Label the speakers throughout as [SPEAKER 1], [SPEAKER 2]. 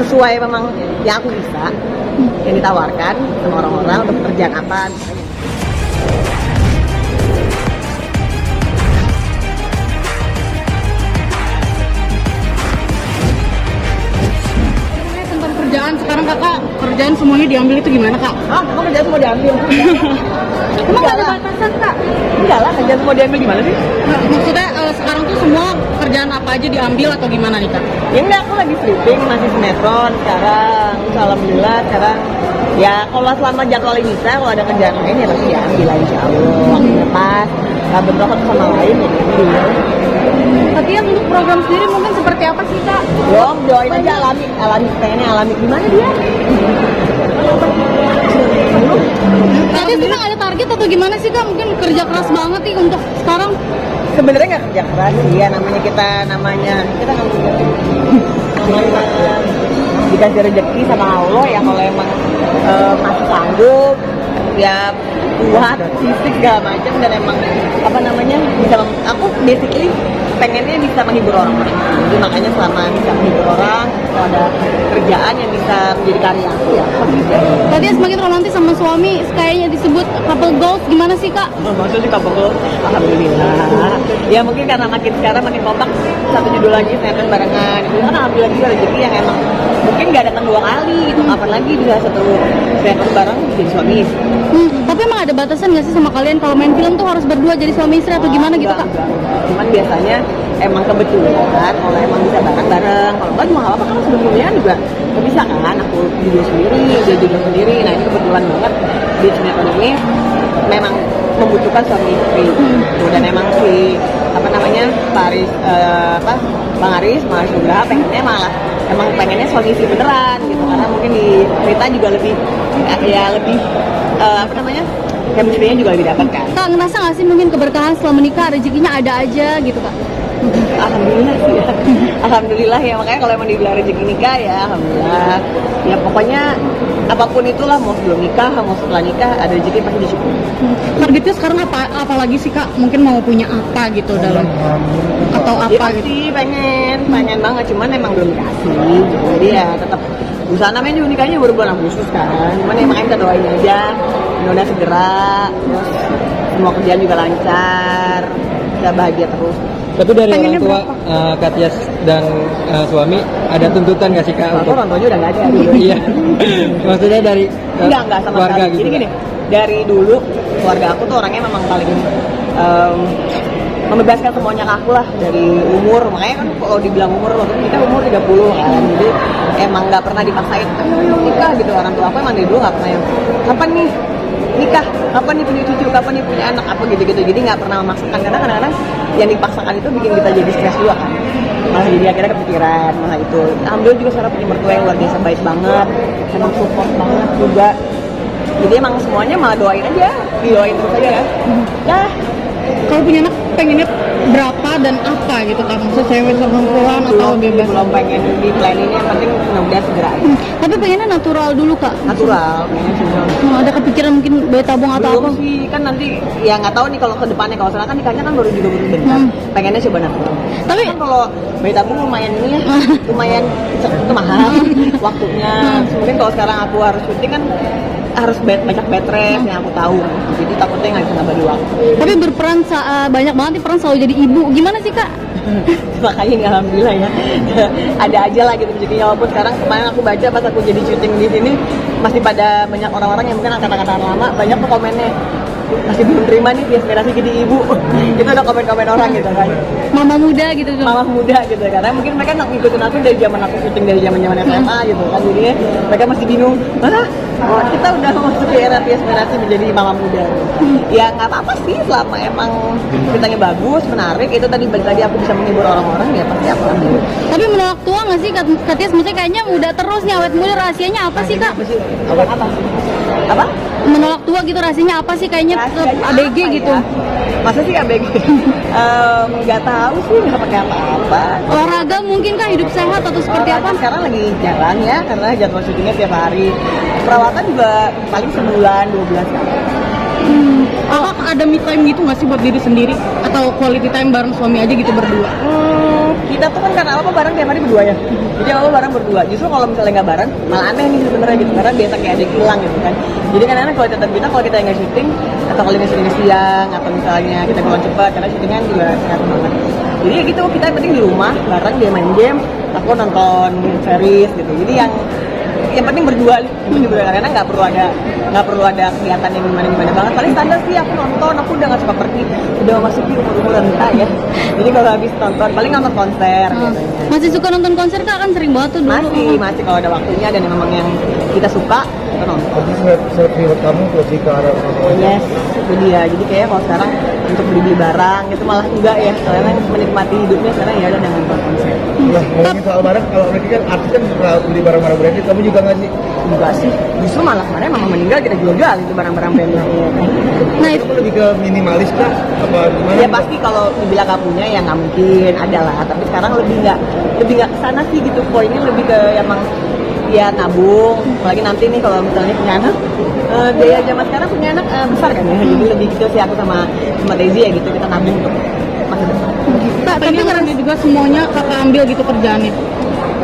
[SPEAKER 1] sesuai memang yang aku bisa, yang ditawarkan sama orang-orang untuk pekerjaan apa.
[SPEAKER 2] Tentang kerjaan sekarang kakak, kerjaan semuanya diambil itu gimana kak?
[SPEAKER 1] Kakak kerjaan semua diambil.
[SPEAKER 2] Emang gak ada batasan kak?
[SPEAKER 1] Enggak lah, kerjaan semua diambil gimana sih?
[SPEAKER 2] Maksudnya sekarang tuh semua kerjaan apa aja diambil atau gimana nih kak?
[SPEAKER 1] Ya enggak, aku lagi stripping, masih sinetron sekarang. Alhamdulillah sekarang ya kalau selama jadwal bisa, kalau ada kerjaan lain ya pasti diambil lah, insya Allah. Waktunya pas, bentrok satu sama lain ya diambil.
[SPEAKER 2] Tapi yang untuk program sendiri mungkin seperti apa sih kak?
[SPEAKER 1] Belum, doain aja alami, pengennya alami. Gimana dia?
[SPEAKER 2] Tadi sih kak ada target atau gimana sih kak? Mungkin kerja keras banget nih untuk sekarang.
[SPEAKER 1] Sebenarnya nggak kerja keras sih ya, namanya kita nggak punya namanya dikasih rezeki sama Allah ya, kalau emang masih sanggup ya kuat fisik segala macam, dan emang apa namanya bisa aku basically pengennya bisa menghibur orang, jadi makanya selama bisa menghibur orang, kalau ada kerjaan yang bisa menjadi karya aku ya aku kerja.
[SPEAKER 2] Tadi semakin romantis sama suami, kayaknya disebut couple goals, gimana sih kak?
[SPEAKER 1] Maksudnya sih couple, alhamdulillah. Ya mungkin karena makin sekarang makin kompak, satu judul lagi sinetron barengan. Itu kan alhamdulillah juga rezeki yang emang mungkin nggak datang 2 kali gitu. Kapan lagi bisa satu sinetron bareng jadi suami istri.
[SPEAKER 2] Tapi emang ada batasan nggak sih sama kalian kalau main film tuh harus berdua jadi suami istri atau gimana gitu kak?
[SPEAKER 1] Enggak. Cuman biasanya emang kebetulan kalau emang bisa bareng-bareng, kalau enggak juga nggak apa-apa, kan sebelumnya juga nggak bisa kan, aku video sendiri, dia juga sendiri. Nah ini kebetulan banget di sinetron ini memang membutuhkan suami istri. Dan emang si apa namanya Paris Bang Aris Nugraha pengennya malah emang pengennya suami istri beneran gitu, karena mungkin di cerita juga lebih apa namanya chemistry-nya juga lebih dapat kan.
[SPEAKER 2] Kak ngerasa nggak sih mungkin keberkahan setelah menikah rezekinya ada aja gitu kak?
[SPEAKER 1] Alhamdulillah sih ya. Alhamdulillah ya, makanya kalau emang dibilang rezeki nikah ya alhamdulillah. Ya pokoknya apapun itulah, mau sebelum nikah, mau setelah nikah, ada rezeki pasti disyukuri.
[SPEAKER 2] Targetnya sekarang apa lagi sih kak? Mungkin mau punya apa gitu dalam atau
[SPEAKER 1] Ya,
[SPEAKER 2] apa gitu?
[SPEAKER 1] pasti pengen banget, cuman emang belum dikasih. Jadi ya tetap usaha, namanya juga nikahnya baru bulan Agustus kan. Cuman ya makanya kita doain aja, mudah-mudahan segera, terus semua kerjaan juga lancar, kita bahagia terus.
[SPEAKER 3] Tapi dari orang tua Kak Tias dan suami ada tuntutan nggak sih kak?
[SPEAKER 1] Orang tuanya udah nggak ada.
[SPEAKER 3] Iya. Maksudnya dari
[SPEAKER 1] Enggak sama
[SPEAKER 3] keluarga
[SPEAKER 1] sekali.
[SPEAKER 3] gitu.
[SPEAKER 1] Jadi gini, dari dulu keluarga aku tuh orangnya memang paling membebaskan semuanya ke aku lah, dari umur. Makanya kan kalau dibilang umur, waktu kita umur 30 kan, jadi emang nggak pernah dipaksain ayo nikah gitu. Orang tua aku emang dari dulu nggak pernah yang kapan nih nikah, kapan nih punya cucu, kapan nih punya anak, apa gitu-gitu. Jadi nggak pernah memaksakan, karena kadang-kadang yang dipaksakan itu bikin kita jadi stres juga kan, malah jadi akhirnya kepikiran malah itu. Alhamdulillah juga secara punya mertua yang luar biasa baik banget, emang support banget juga. Jadi emang semuanya malah doain aja, didoain terus aja ya. Dah.
[SPEAKER 2] Kalau punya anak pengennya berapa dan apa gitu kan? Maksudnya cewek sama perempuan atau bebas?
[SPEAKER 1] Belum pengen di plan ini, yang penting mudah-mudahan segera aja.
[SPEAKER 2] Tapi pengennya natural dulu kak?
[SPEAKER 1] Natural, pengennya natural.
[SPEAKER 2] Ada kepikiran mungkin bayi tabung atau
[SPEAKER 1] Belum
[SPEAKER 2] apa?
[SPEAKER 1] sih, kan nanti ya nggak tahu nih kalau ke depannya, kalau sekarang kan nikahnya kan baru bentar. Pengennya coba natural.
[SPEAKER 2] Tapi
[SPEAKER 1] Kan kalau bayi tabung lumayan ini ya, lumayan itu mahal waktunya. Mungkin kalau sekarang aku harus syuting kan harus banyak bed rest yang aku tahu, jadi takutnya nggak bisa nambah di waktu.
[SPEAKER 2] tapi berperan banyak banget nih peran selalu jadi ibu. Gimana sih kak?
[SPEAKER 1] Makanya ini alhamdulillah ya ada aja lah gitu rezekinya. Walaupun sekarang kemarin aku baca pas aku jadi syuting di sini masih pada banyak orang-orang yang mungkin kata-kata lama, banyak tuh komennya masih belum terima nih aspirasi jadi ibu. Itu ada komen-komen orang gitu kan,
[SPEAKER 2] Mama muda gitu tuh.
[SPEAKER 1] mama muda gitu, karena mungkin mereka ngikutin aku dari zaman aku syuting, dari zaman SMA gitu kan. Jadi mereka masih bingung, mana kita udah masuk ke era aspirasi menjadi mama muda. Ya nggak apa-apa sih, selama emang ceritanya bagus, menarik. Itu tadi balik lagi aku bisa menghibur orang-orang, ya pasti aku ambil.
[SPEAKER 2] Tapi menolak tua nggak sih Kak Tias? Maksudnya kayaknya muda terus nih, awet muda, rahasianya apa sih kak?
[SPEAKER 1] Apa?
[SPEAKER 2] Menolak tua gitu rahasianya apa sih? Kayaknya
[SPEAKER 1] Rahasianya
[SPEAKER 2] ABG
[SPEAKER 1] apa
[SPEAKER 2] gitu.
[SPEAKER 1] ya? Masa sih ABG? Nggak tahu sih, nggak pakai apa-apa.
[SPEAKER 2] Olahraga mungkin kah, hidup sehat atau seperti apa?
[SPEAKER 1] Sekarang lagi jarang ya, karena jadwal syutingnya tiap hari. Perawatan juga paling sebulan, 2 bulan sekali.
[SPEAKER 2] Kakak ada me time gitu nggak sih buat diri sendiri? Atau quality time bareng suami aja gitu berdua?
[SPEAKER 1] kita tuh kan karena apa bareng tiap hari berdua ya. Jadi apa bareng berdua. Justru kalau misalnya nggak bareng, malah aneh nih sebenarnya gitu. Karena biasa kayak ada yang hilang gitu kan. Jadi kan kadang kalau tetap kita kalau kita nggak syuting atau kalau nggak syuting siang atau misalnya kita pulang cepat karena syutingan juga sehat banget. Jadi ya gitu kita yang penting di rumah bareng dia main game, aku nonton series gitu. Jadi yang penting berdua karena nggak perlu ada kegiatan yang gimana banget. Paling standar sih aku nonton, aku udah nggak suka pergi, udah memasuki umur renta ya. Jadi kalau habis nonton paling nonton konser biasanya.
[SPEAKER 2] Masih suka nonton konser Kak? Kan sering banget tuh dulu.
[SPEAKER 1] Masih kalau ada waktunya dan memang yang kita suka kita nonton.
[SPEAKER 4] Tapi seleb kamu lebih ke arah
[SPEAKER 1] Yes, itu dia. Jadi kayak kalau sekarang untuk beli barang itu malah enggak ya. Soalnya menikmati hidupnya sekarang ya udah dengan nonton konser.
[SPEAKER 4] Nah, ngomongin soal barang, kalau mereka kan artis kan suka beli barang-barang branded, kamu juga nggak sih?
[SPEAKER 1] Enggak sih. Justru malah kemarin mama meninggal kita jual itu barang-barang brandnya.
[SPEAKER 2] Nah,
[SPEAKER 4] Itu lebih ke minimalis kah? Apa gimana?
[SPEAKER 1] Ya pasti kalau dibilang nggak punya ya nggak mungkin ada lah. Tapi sekarang lebih nggak kesana sih gitu. Poinnya lebih ke emang ya nabung. Apalagi nanti nih kalau misalnya punya anak, biaya zaman sekarang punya anak besar kan ya. Jadi lebih gitu sih aku sama Daisy ya gitu kita nabung untuk masa depan.
[SPEAKER 2] Kak, tapi karena juga semuanya Kakak ambil gitu kerjaannya.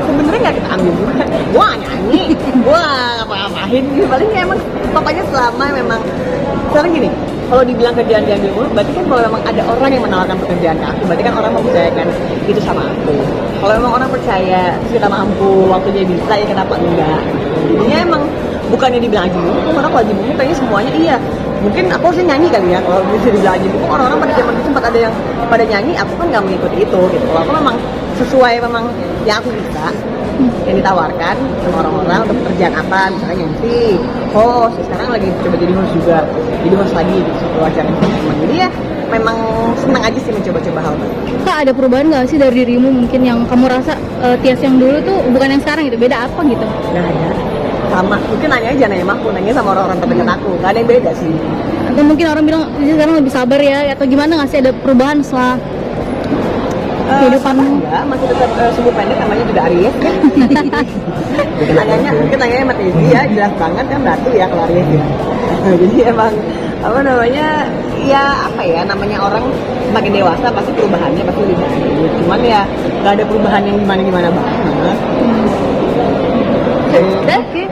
[SPEAKER 1] Sebenarnya nggak kita ambil juga. Gua nyanyi, gua ngapa-ngapain. Paling ya emang pokoknya selama memang sekarang gini. Kalau dibilang kerjaan diambil mulu, berarti kan kalau memang ada orang yang menawarkan pekerjaan ke aku, berarti kan orang mempercayakan itu sama aku. Kalau memang orang percaya, terus kita mampu, waktu dia bisa, ya kenapa enggak? Jadinya emang bukannya dibilang aji mumpung, karena kalau aji mumpung kayaknya semuanya iya. Mungkin aku harusnya nyanyi kali ya, kalau bisa dibilang aji mumpung, orang-orang pada zaman itu sempat ada yang pada nyanyi, aku kan nggak mengikuti itu gitu. Kalau aku memang sesuai memang yang aku bisa, yang ditawarkan sama orang-orang untuk pekerjaan apa, misalnya MC, host, sekarang lagi coba jadi host juga, jadi host lagi di suatu acara entertainment. Jadi ya memang senang aja sih mencoba-coba hal baru.
[SPEAKER 2] Kak, ada perubahan nggak sih dari dirimu mungkin yang kamu rasa Tias yang dulu tuh bukan yang sekarang gitu, beda apa gitu?
[SPEAKER 1] Nggak ada, sama, mungkin nanya aja nanya sama aku, nanya sama orang-orang terdekat aku, nggak ada yang beda sih.
[SPEAKER 2] Atau mungkin orang bilang "Tias sekarang lebih sabar ya," atau gimana nggak sih ada perubahan setelah kehidupanmu?
[SPEAKER 1] Enggak, masih tetap sumbu pendek namanya juga Aries kan. mungkin nanyanya sama Teddy ya, jelas banget kan batu ya kalau Aries ya. Jadi emang apa namanya ya apa ya namanya orang semakin dewasa pasti perubahannya pasti lebih baik. Cuman ya nggak ada perubahan yang gimana banget.
[SPEAKER 2] Oke.